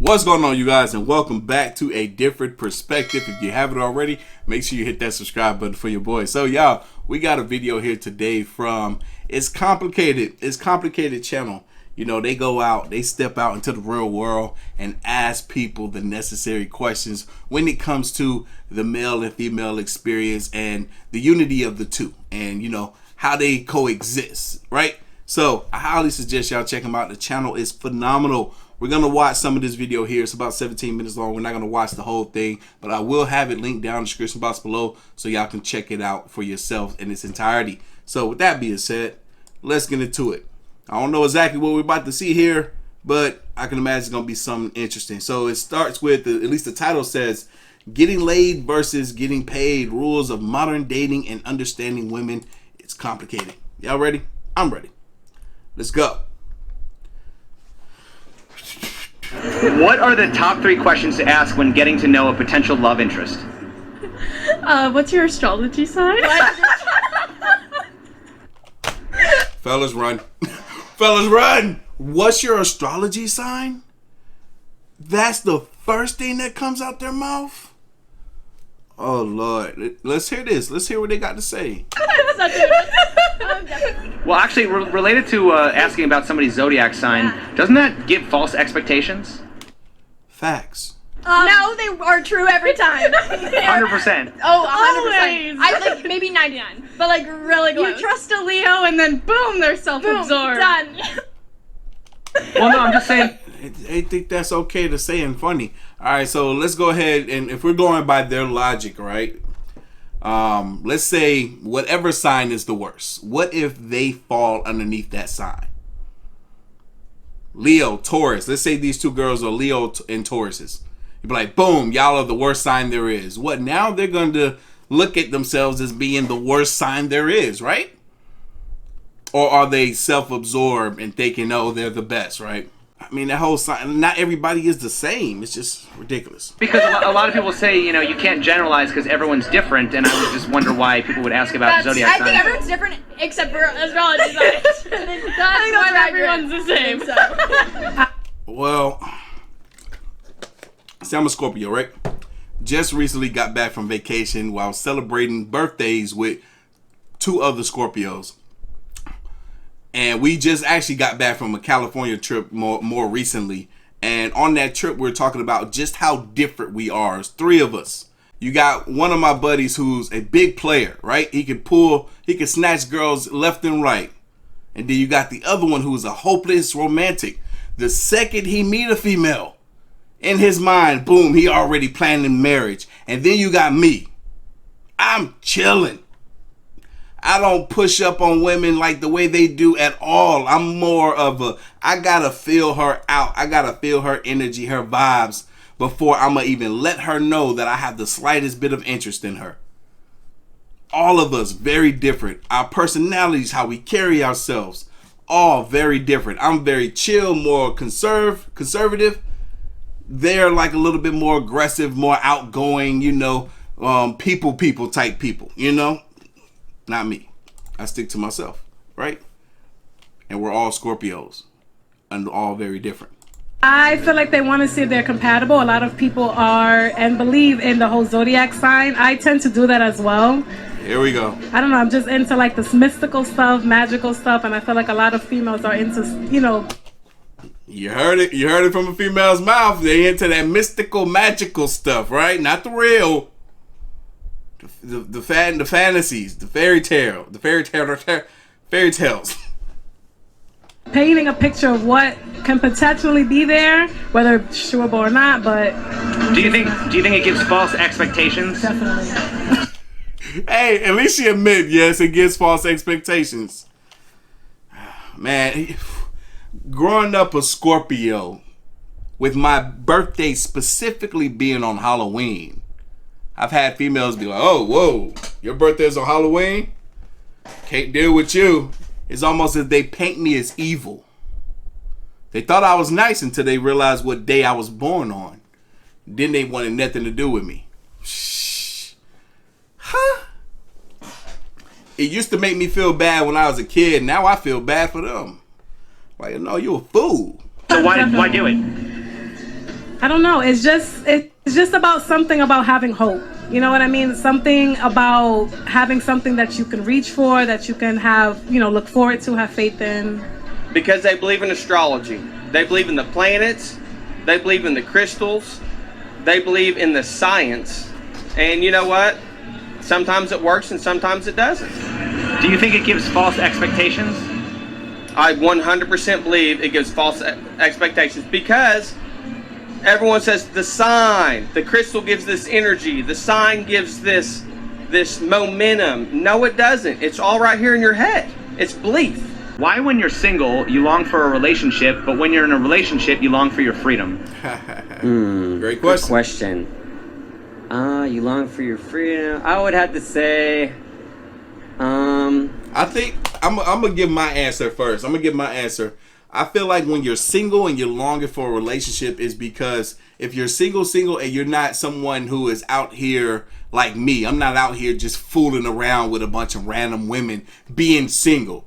What's going on, you guys, and welcome back to A Different Perspective. If you haven't already, make sure you hit that subscribe button for your boy. So y'all, we got a video here today from It's Complicated channel. You know, they go out, they step out into the real world and ask people the necessary questions when it comes to the male and female experience and the unity of the two, and you know how they coexist, right? So I highly suggest y'all check them out. The channel is phenomenal. We're going to watch some of this video here. It's about 17 minutes long. We're not going to watch the whole thing, but I will have it linked down in the description box below so y'all can check it out for yourself in its entirety. So with that being said, let's get into it. I don't know exactly what we're about to see here, but I can imagine it's going to be something interesting. So it starts with, at least the title says, Getting Laid versus Getting Paid, Rules of Modern Dating and Understanding Women. It's complicated. Y'all ready? I'm ready. Let's go. What are the top 3 questions to ask when getting to know a potential love interest? What's your astrology sign? Fellas, run. Fellas, run. What's your astrology sign? That's the first thing that comes out their mouth? Oh, Lord. Let's hear this. Let's hear what they got to say. Well, actually, related to asking about somebody's zodiac sign, doesn't that give false expectations? Facts. No, they are true every time. 100%. Oh, 100%. Always. I like maybe 99, but like really close. You trust a Leo and then boom, they're self-absorbed. Done. Well, no, I'm just saying. They think that's okay to say and funny. All right, so let's go ahead, and if we're going by their logic, right? Let's say whatever sign is the worst. What if they fall underneath that sign? Leo, Taurus. Let's say these two girls are Leo and Tauruses. You'd be like, boom, y'all are the worst sign there is. What, now they're going to look at themselves as being the worst sign there is, right? Or are they self-absorbed and thinking, oh, they're the best, right? I mean, that whole sign, not everybody is the same. It's just ridiculous. Because a lot of people say, you know, you can't generalize because everyone's different, and I would just wonder why people would ask about zodiac signs. I think everyone's different except for astrology signs. I think everyone's the same. So. Well, see, I'm a Scorpio, right? Just recently got back from vacation while celebrating birthdays with 2 other Scorpios. And we just actually got back from a California trip more recently. And on that trip, we're talking about just how different we are. It's 3 of us. You got one of my buddies who's a big player, right? He can snatch girls left and right. And then you got the other one who's a hopeless romantic. The second he meet a female, in his mind, boom, he already planning marriage. And then you got me. I'm chilling. I don't push up on women like the way they do at all. I'm more of I gotta feel her out. I gotta feel her energy, her vibes, before I'm gonna even let her know that I have the slightest bit of interest in her. All of us very different. Our personalities, how we carry ourselves, all very different. I'm very chill, more conservative. They're like a little bit more aggressive, more outgoing, you know, people type people, you know? Not me. I stick to myself, right? And we're all Scorpios and all very different. I feel like they want to see if they're compatible. A lot of people are and believe in the whole zodiac sign. I tend to do that as well. Here we go. I don't know. I'm just into like this mystical stuff, magical stuff, and I feel like a lot of females are into, you know. You heard it. You heard it from a female's mouth. They into that mystical, magical stuff, right? Not the real. The fantasies, the fairy tales. Painting a picture of what can potentially be there, whether sure or not, but Do you think it gives false expectations? definitely. Hey, at least she admit, yes, it gives false expectations. Man, growing up a Scorpio, with my birthday specifically being on Halloween, I've had females be like, oh, whoa, your birthday's on Halloween? Can't deal with you. It's almost as they paint me as evil. They thought I was nice until they realized what day I was born on. Then they wanted nothing to do with me. Shh. Huh? It used to make me feel bad when I was a kid. Now I feel bad for them. Like, no, you a fool. So why do it? I don't know. It's just about something about having hope. You know what I mean? Something about having something that you can reach for, that you can have, look forward to, have faith in. Because they believe in astrology. They believe in the planets. They believe in the crystals. They believe in the science. And you know what? Sometimes it works and sometimes it doesn't. Do you think it gives false expectations? I 100% believe it gives false expectations because everyone says the sign, the crystal gives this energy, the sign gives this momentum. No, it doesn't. It's all right here in your head. It's belief. Why, when you're single, you long for a relationship, but when you're in a relationship, you long for your freedom? Great question. Good question. You long for your freedom. I would have to say, I think I'm gonna give my answer first. I feel like when you're single and you're longing for a relationship is because if you're single and you're not someone who is out here like me, I'm not out here just fooling around with a bunch of random women being single.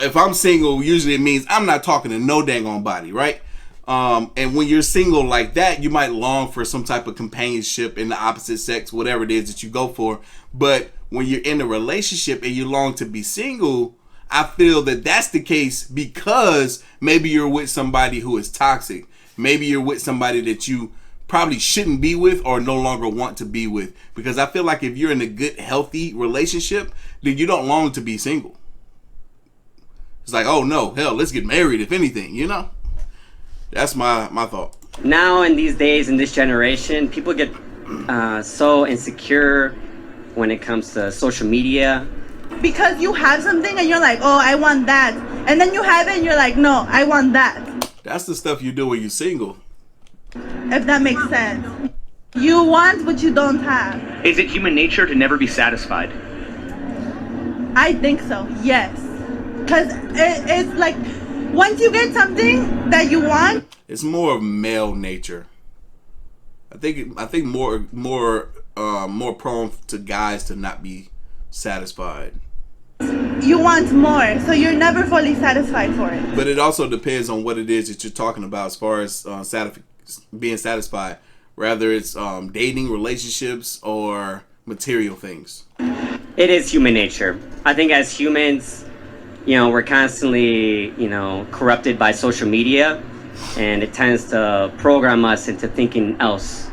If I'm single, usually it means I'm not talking to no dang on body, right? And when you're single like that, you might long for some type of companionship in the opposite sex, whatever it is that you go for. But when you're in a relationship and you long to be single, I feel that that's the case because maybe you're with somebody who is toxic. Maybe you're with somebody that you probably shouldn't be with or no longer want to be with. Because I feel like if you're in a good, healthy relationship, then you don't long to be single. It's like, oh no, hell, let's get married if anything, That's my thought. now in these days, in this generation, people get so insecure when it comes to social media. Because you have something and you're like, oh, I want that. And then you have it and you're like, no, I want that. That's the stuff you do when you're single. If that makes sense. You want what you don't have. Is it human nature to never be satisfied? I think so, yes. Because it's like, once you get something that you want. It's more of male nature. I think more prone to guys to not be satisfied. You want more, so you're never fully satisfied for it. But it also depends on what it is that you're talking about as far as being satisfied. Whether it's dating, relationships, or material things. It is human nature. I think as humans, we're constantly, corrupted by social media, and it tends to program us into thinking else.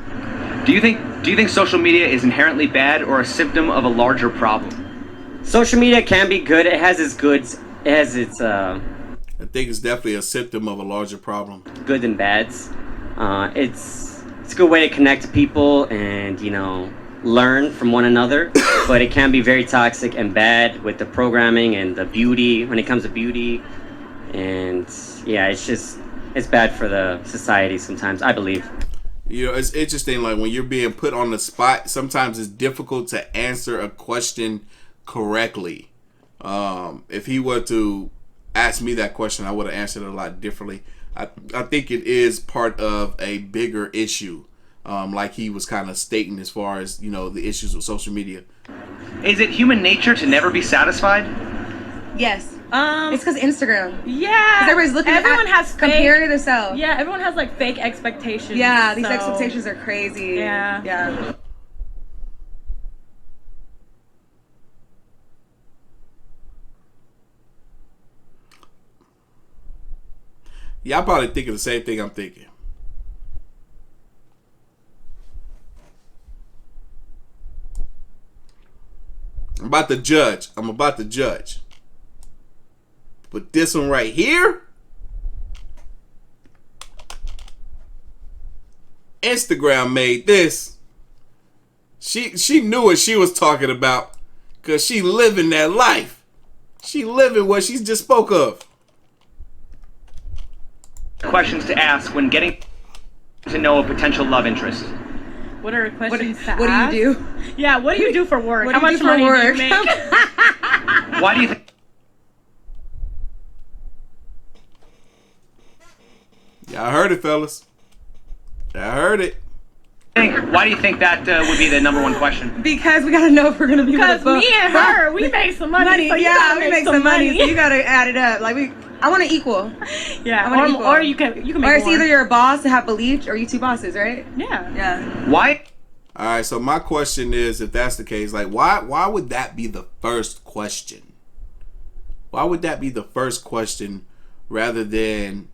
Do you think social media is inherently bad or a symptom of a larger problem? Social media can be good. It has its goods. It has its I think it's definitely a symptom of a larger problem. Good and bads. It's a good way to connect to people and learn from one another, but it can be very toxic and bad with the programming and the beauty when it comes to beauty, and it's bad for the society sometimes, I believe. It's interesting, like when you're being put on the spot, sometimes it's difficult to answer a question correctly. If he were to ask me that question, I would have answered it a lot differently. I think it is part of a bigger issue, like he was kind of stating as far as, the issues with social media. Is it human nature to never be satisfied? Yes. It's because Instagram. Yeah. Everybody's looking everyone at has comparing themselves. Yeah, everyone has like fake expectations. Yeah, these so- expectations are crazy. Yeah. Yeah. Y'all probably thinking the same thing I'm thinking. I'm about to judge. But this one right here, Instagram made this. She knew what she was talking about because she living that life. She living what she just spoke of. Questions to ask when getting to know a potential love interest. What are questions to What ask? do you do? Yeah, what do you do for work? What How do you much do for money work? do you make? Why do you think? Y'all heard it, fellas. Y'all heard it. Why do you think that would be the number one question? Because we gotta know if we're gonna be able to Because me and her, we make some money. So you yeah, gotta we make some money, so you gotta add it up. Like I want an equal. Yeah, I want equal. or you can make Or it's more. either you're a boss to have believed, or you two bosses, right? Yeah. Yeah. Why? All right, so my question is, if that's the case, like, why would that be the first question? Why would that be the first question rather than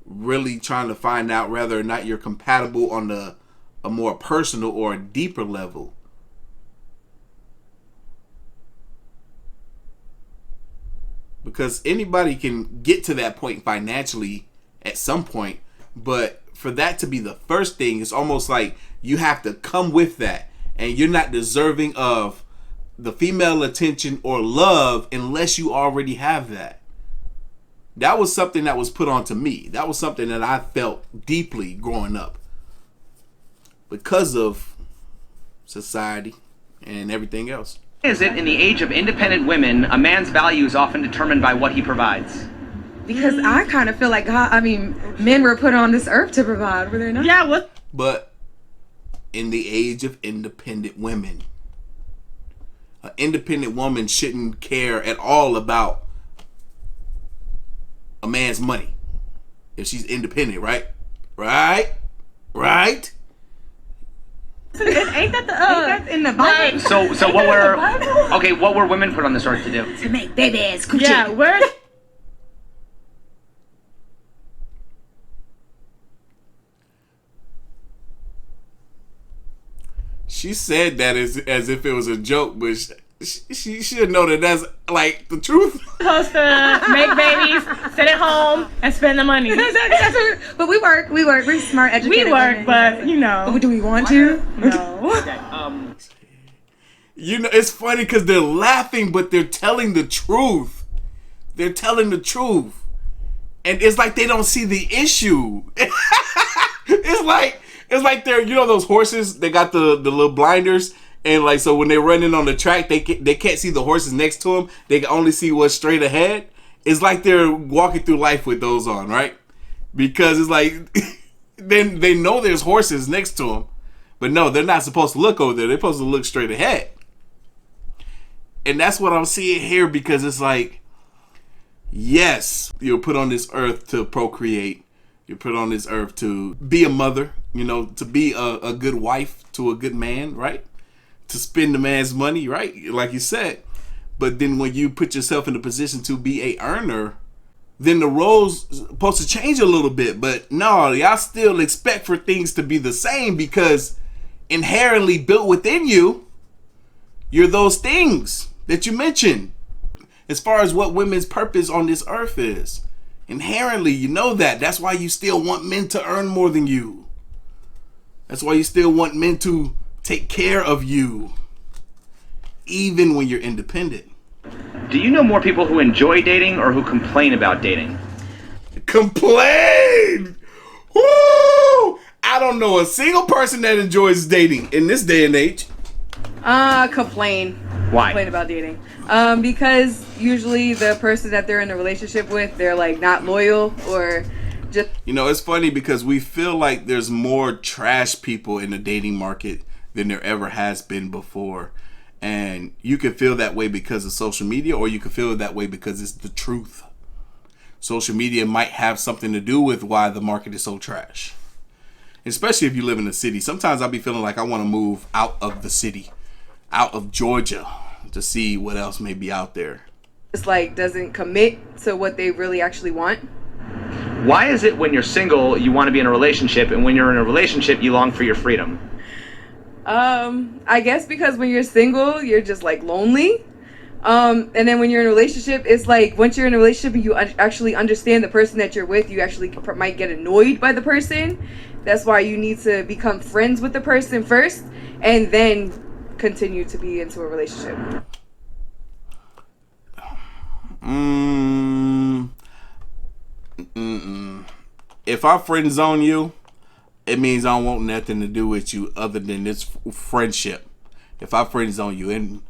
really trying to find out whether or not you're compatible on a more personal or a deeper level? Because anybody can get to that point financially at some point, but for that to be the first thing, it's almost like you have to come with that, and you're not deserving of the female attention or love unless you already have that. That was something that was put onto me. That was something that I felt deeply growing up because of society and everything else. Is it in the age of independent women, a man's value is often determined by what he provides? Because I kind of feel like God. I mean, men were put on this earth to provide, were they not? Yeah. What? But in the age of independent women, an independent woman shouldn't care at all about a man's money if she's independent, right? Right? Ain't that in the Bible? So what were women put on this earth to do? To make babies. Coochie. Yeah. Where? She said that as if it was a joke, but she should know that that's like the truth. Supposed to make babies, sit at home, and spend the money. But we work. We're smart, educated. We work, women. but you know. But do we want to? No. You know, it's funny because they're laughing, but they're telling the truth. They're telling the truth. And it's like they don't see the issue. It's like they're, you know, those horses, they got the little blinders, and like, so when they're running on the track, they can't see the horses next to them. They can only see what's straight ahead. It's like they're walking through life with those on, right? Because it's like, then they know there's horses next to them, but no, they're not supposed to look over there. They're supposed to look straight ahead. And that's what I'm seeing here, because it's like, yes, you're put on this earth to procreate. You're put on this earth to be a mother, you know, to be a good wife to a good man, right? To spend the man's money, right? Like you said. But then when you put yourself in a position to be a earner, then the roles supposed to change a little bit. But no, y'all still expect for things to be the same, because inherently built within you, you're those things that you mentioned. As far as what women's purpose on this earth is, inherently, you know that. That's why you still want men to earn more than you. That's why you still want men to take care of you, even when you're independent. Do you know more people who enjoy dating or who complain about dating? Complain! Woo! I don't know a single person that enjoys dating in this day and age. Complain. Why? Complain about dating. Because usually the person that they're in a relationship with, they're like not loyal, or just. You know, it's funny because we feel like there's more trash people in the dating market than there ever has been before. And you can feel that way because of social media, or you can feel that way because it's the truth. Social media might have something to do with why the market is so trash. Especially if you live in the city. Sometimes I'll be feeling like I want to move out of the city, out of Georgia, to see what else may be out there. It's like doesn't commit to what they really actually want. Why is it when you're single you want to be in a relationship, and when you're in a relationship you long for your freedom? I guess because when you're single, you're just like lonely. And then when you're in a relationship, it's like once you're in a relationship and you actually understand the person that you're with, you actually might get annoyed by the person. That's why you need to become friends with the person first, and then continue to be into a relationship. If I friend zone you, it means I don't want nothing to do with you other than this friendship. If I friend zone you, and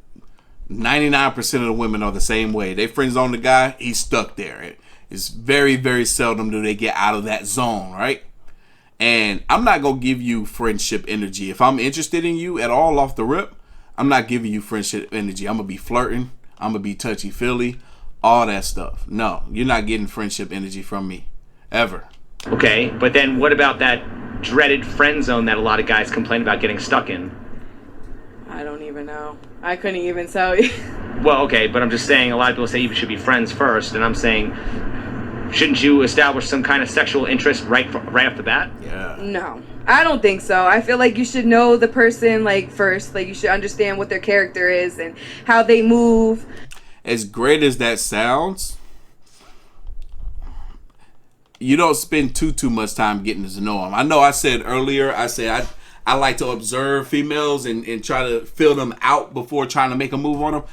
99% of the women are the same way. They friend zone the guy, he's stuck there. It's very, very seldom do they get out of that zone, right? And I'm not going to give you friendship energy. If I'm interested in you at all off the rip, I'm not giving you friendship energy. I'm going to be flirting. I'm going to be touchy-feely. All that stuff. No, you're not getting friendship energy from me. Ever. Okay, but then what about that dreaded friend zone that a lot of guys complain about getting stuck in? I don't even know. I couldn't even tell you. Well, okay, but I'm just saying a lot of people say you should be friends first, and I'm saying, shouldn't you establish some kind of sexual interest right off the bat? Yeah. No, I don't think so. I feel like you should know the person like first. Like you should understand what their character is and how they move. As great as that sounds, you don't spend too much time getting to know them. I know I said earlier, I like to observe females and try to feel them out before trying to make a move on them.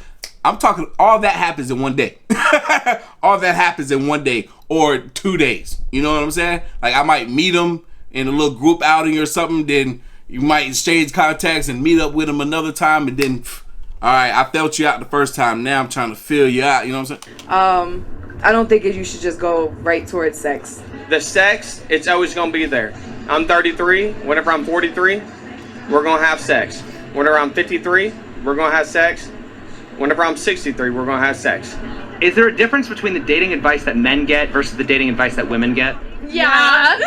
I'm talking all that happens in one day. All that happens in one day or 2 days. You know what I'm saying? Like I might meet them in a little group outing or something. Then you might exchange contacts and meet up with them another time. And then, all right, I felt you out the first time. Now I'm trying to feel you out. You know what I'm saying? I don't think you should just go right towards sex. The sex, it's always going to be there. I'm 33. Whenever I'm 43, we're going to have sex. Whenever I'm 53, we're going to have sex. Whenever I'm 63, we're going to have sex. Is there a difference between the dating advice that men get versus the dating advice that women get? Yeah.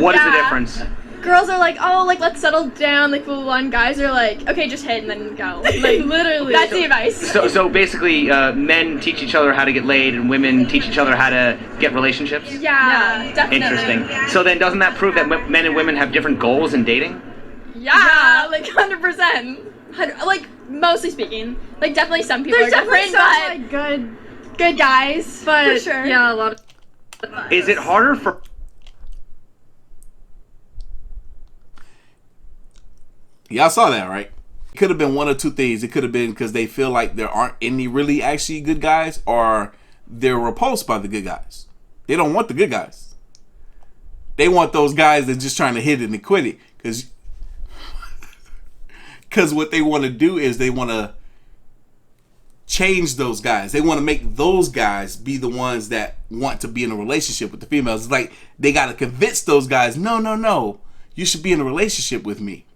What is the difference? Girls are like, oh, like, let's settle down, like, blah, blah, blah, and guys are like, okay, just hit and then go. Like, literally. That's the advice. So basically, men teach each other how to get laid and women teach each other how to get relationships? Yeah, definitely. Interesting. So then doesn't that prove that men and women have different goals in dating? Yeah, like, 100%. Like, mostly speaking. Like, definitely some people are different, but like, good guys. But, for sure. Yeah, a lot of... Is it harder for... Y'all saw that, right? It could have been one or two things. It could have been because they feel like there aren't any really actually good guys, or they're repulsed by the good guys. They don't want the good guys. They want those guys that just trying to hit it and quit it. Because what they want to do is they want to change those guys. They want to make those guys be the ones that want to be in a relationship with the females. It's like they got to convince those guys, no, you should be in a relationship with me.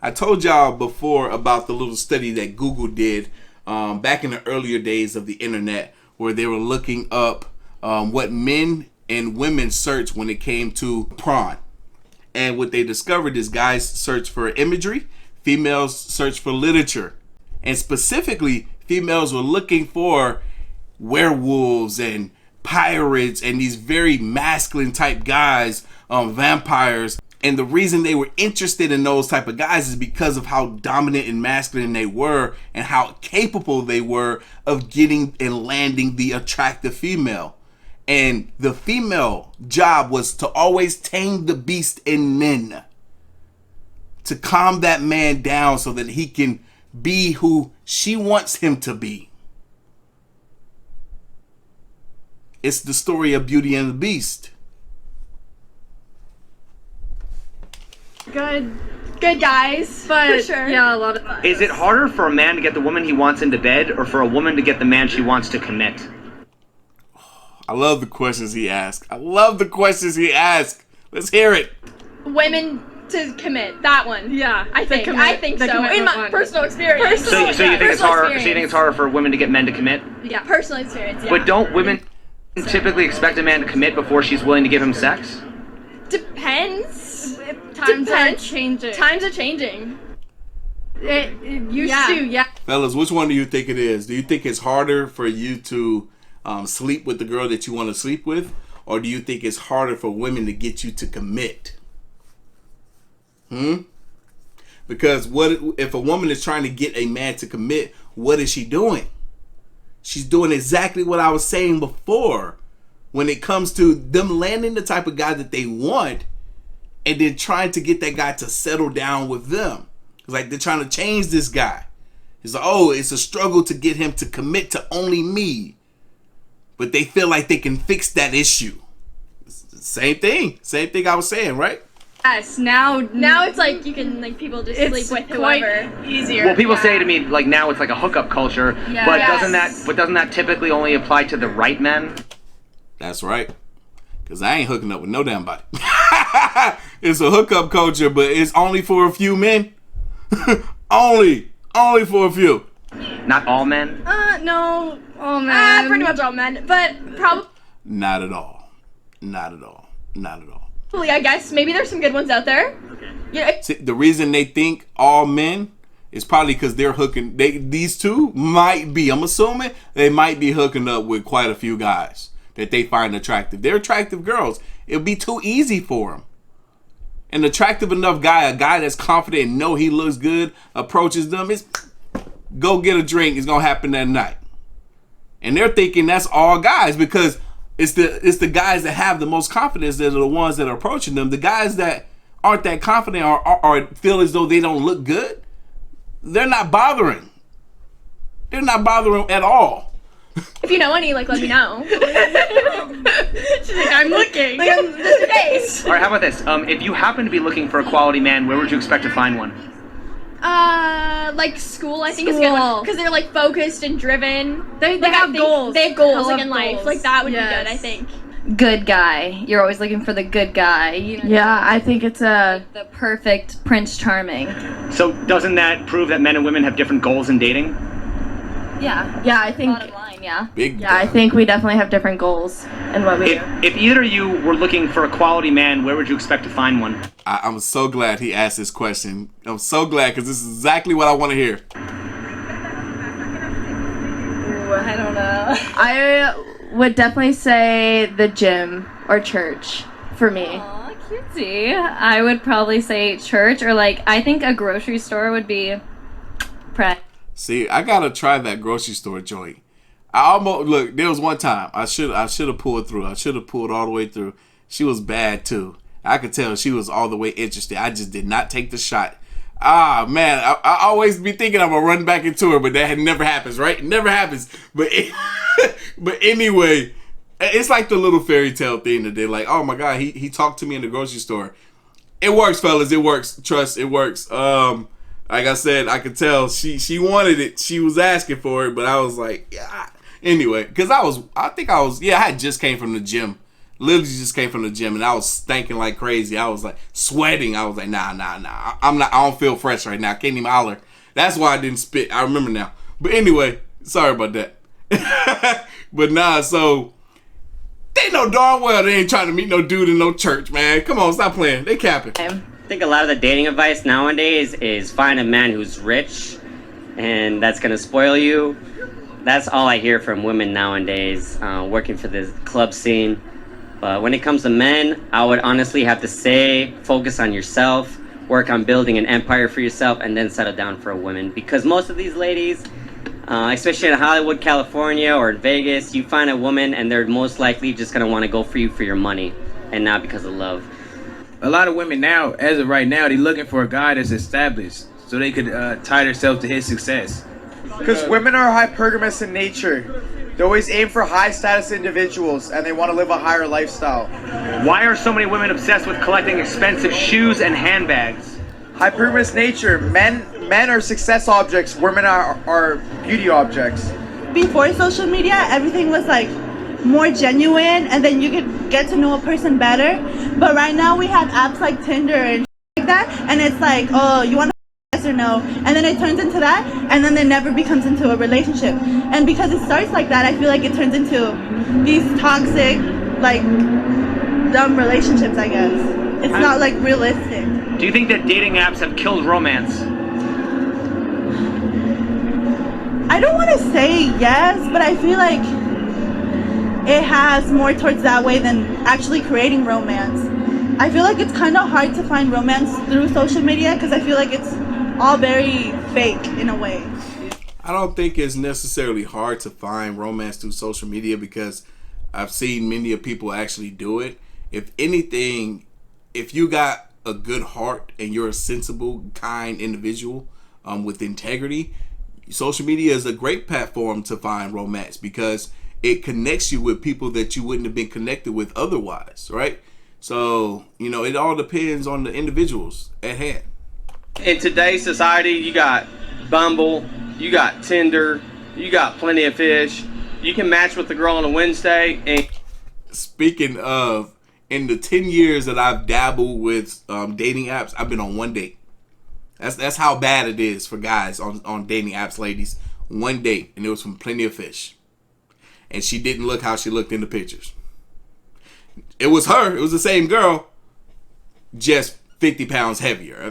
I told y'all before about the little study that Google did back in the earlier days of the internet, where they were looking up what men and women searched when it came to porn. And what they discovered is guys search for imagery, females search for literature. And specifically, females were looking for werewolves and pirates and these very masculine type guys, vampires. And the reason they were interested in those type of guys is because of how dominant and masculine they were and how capable they were of getting and landing the attractive female. And the female job was to always tame the beast in men, to calm that man down so that he can be who she wants him to be. It's the story of Beauty and the Beast. Good guys, but for sure. Yeah, a lot of guys. Is it harder for a man to get the woman he wants into bed or for a woman to get the man she wants to commit? I love the questions he asked. Let's hear it. Women to commit. That one. Yeah, I think so. In my personal experience. So you think it's harder? So you think it's harder for women to get men to commit? Yeah, personal experience. Yeah. But don't women typically expect a man to commit before she's willing to give him sex? Depends. Times are changing. It used to, yeah. Fellas, which one do you think it is? Do you think it's harder for you to sleep with the girl that you want to sleep with? Or do you think it's harder for women to get you to commit? Because what if a woman is trying to get a man to commit, what is she doing? She's doing exactly what I was saying before when it comes to them landing the type of guy that they want and then trying to get that guy to settle down with them. It's like they're trying to change this guy. It's like, oh, it's a struggle to get him to commit to only me. But they feel like they can fix that issue. Same thing I was saying, right? Yes, now it's like you can, like, people just sleep with whoever. Easier. Well, people say to me, like, now it's like a hookup culture, but doesn't that typically only apply to the right men? That's right. Because I ain't hooking up with no damn body. it's a hookup culture, but it's only for a few men. only for a few. Not all men? No, all men. Pretty much all men, but probably. Not at all. Not at all. Not at all. I guess maybe there's some good ones out there. Okay. Yeah. See, the reason they think all men is probably because they're hooking. These two might be. I'm assuming they might be hooking up with quite a few guys that they find attractive. They're attractive girls. It'll be too easy for them. An attractive enough guy, a guy that's confident and know he looks good, approaches them, it's go get a drink. It's gonna happen that night. And they're thinking that's all guys because it's the guys that have the most confidence that are the ones that are approaching them. The guys that aren't that confident or feel as though they don't look good, they're not bothering. They're not bothering at all. If you know any, let me know. She's like, I'm looking. This face. All right, how about this? If you happen to be looking for a quality man, where would you expect to find one? Like school, I think is good because they're focused and driven. They have goals. They have goals in life. That would be good, I think. Good guy. You're always looking for the good guy. Yeah, I think it's the perfect Prince Charming. So doesn't that prove that men and women have different goals in dating? Yeah, I think. Bottom line, I think we definitely have different goals in what we do. If either of you were looking for a quality man, where would you expect to find one? I'm so glad he asked this question. I'm so glad because this is exactly what I want to hear. Ooh, I don't know. I would definitely say the gym or church for me. Aw, cutesy. I would probably say church or I think a grocery store would be See, I gotta try that grocery store joint. I almost look. There was one time I should have pulled through. I should have pulled all the way through. She was bad too. I could tell she was all the way interested. I just did not take the shot. Ah man, I always be thinking I'm gonna run back into her, but that never happens, right? It never happens. But but anyway, it's like the little fairy tale thing that they're like, oh my god, he talked to me in the grocery store. It works, fellas. It works. Trust, it works. Like I said, I could tell she wanted it. She was asking for it, but I was like, yeah. Anyway, because I had just came from the gym. Literally just came from the gym, and I was stinking like crazy. I was like sweating. I was like, nah. I don't feel fresh right now. I can't even holler. That's why I didn't spit. I remember now. But anyway, sorry about that. But nah, so they know darn well they ain't trying to meet no dude in no church, man. Come on, stop playing. They capping. I think a lot of the dating advice nowadays is find a man who's rich, and that's gonna spoil you. That's all I hear from women nowadays, working for the club scene. But when it comes to men, I would honestly have to say, focus on yourself, work on building an empire for yourself, and then settle down for a woman. Because most of these ladies, especially in Hollywood, California, or in Vegas, you find a woman and they're most likely just gonna wanna go for you for your money and not because of love. A lot of women now, as of right now, they're looking for a guy that's established so they could tie themselves to his success. Because women are hypergamous in nature. They always aim for high status individuals and they want to live a higher lifestyle. Why are so many women obsessed with collecting expensive shoes and handbags? Hypergamous nature. Men are success objects. Women are beauty objects. Before social media, everything was more genuine and then you could get to know a person better. But right now we have apps like Tinder and like that, and it's like, oh, you want to yes or no, and then it turns into that, and then it never becomes into a relationship. And because it starts like that, I feel like it turns into these toxic, dumb relationships, I guess. It's not realistic. Do you think that dating apps have killed romance? I don't want to say yes, but I feel like it has more towards that way than actually creating romance. I feel like it's kind of hard to find romance through social media because I feel like it's all very fake in a way. I don't think it's necessarily hard to find romance through social media because I've seen many of people actually do it. If anything, if you got a good heart and you're a sensible, kind individual with integrity, social media is a great platform to find romance because it connects you with people that you wouldn't have been connected with otherwise, right? So, it all depends on the individuals at hand. In today's society, you got Bumble, you got Tinder, you got Plenty of Fish. You can match with the girl on a Wednesday. And speaking of in the 10 years that I've dabbled with dating apps, I've been on one date. That's how bad it is for guys on dating apps, ladies. One date, and it was from Plenty of Fish. And she didn't look how she looked in the pictures. It was her. It was the same girl, just 50 pounds heavier.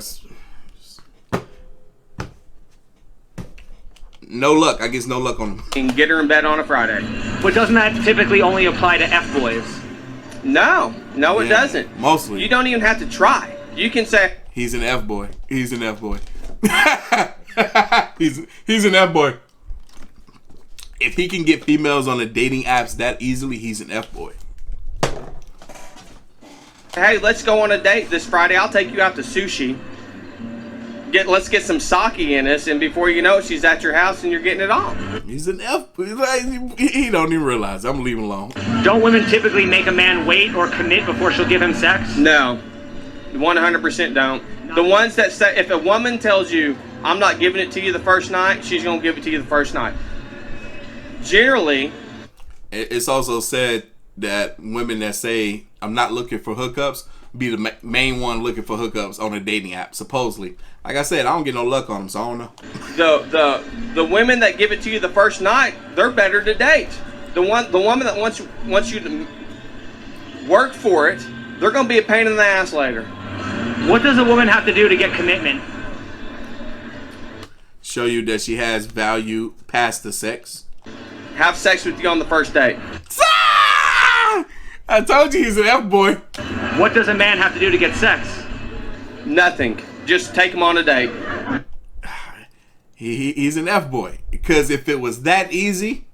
No luck. I guess no luck on them. And get her in bed on a Friday. But doesn't that typically only apply to F-boys? No, it doesn't. Mostly. You don't even have to try. You can say, he's an F-boy. He's an F-boy. he's an F-boy. If he can get females on the dating apps that easily, he's an F-boy. hey, let's go on a date this Friday. I'll take you out to sushi. Let's get some sake in us, and before you know it, she's at your house and you're getting it on. He's an F. He don't even realize. I'm leaving alone. Don't women typically make a man wait or commit before she'll give him sex? No, 100% don't. The ones that say, if a woman tells you, I'm not giving it to you the first night, she's going to give it to you the first night. Generally. It's also said that women that say, I'm not looking for hookups, be the main one looking for hookups on a dating app, supposedly. Like I said, I don't get no luck on them, so I don't know. The women that give it to you the first night, they're better to date. The woman that wants you to work for it, they're going to be a pain in the ass later. What does a woman have to do to get commitment? Show you that she has value past the sex. Have sex with you on the first date. I told you he's an F-boy. What does a man have to do to get sex? Nothing. Just take him on a date. He's an F-boy. Because if it was that easy,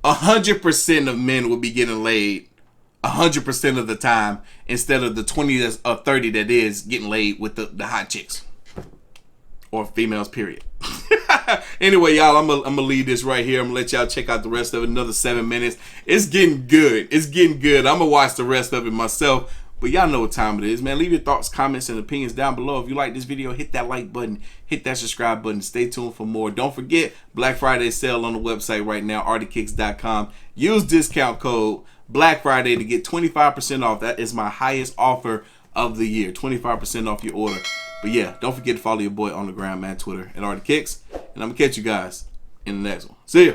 100% of men would be getting laid 100% of the time instead of the 20 or 30 that is getting laid with the hot chicks. Or females, period. Anyway, y'all, I'm gonna leave this right here. I'm gonna let y'all check out the rest of it. Another 7 minutes. It's getting good. It's getting good. I'm gonna watch the rest of it myself. But y'all know what time it is, man. Leave your thoughts, comments, and opinions down below. If you like this video, hit that like button. Hit that subscribe button. Stay tuned for more. Don't forget, Black Friday sale on the website right now, Artofkickz.com. Use discount code Black Friday to get 25% off. That is my highest offer of the year. 25% off your order. But yeah, don't forget to follow your boy on the ground, man, Twitter at Artofkickz. And I'm going to catch you guys in the next one. See ya.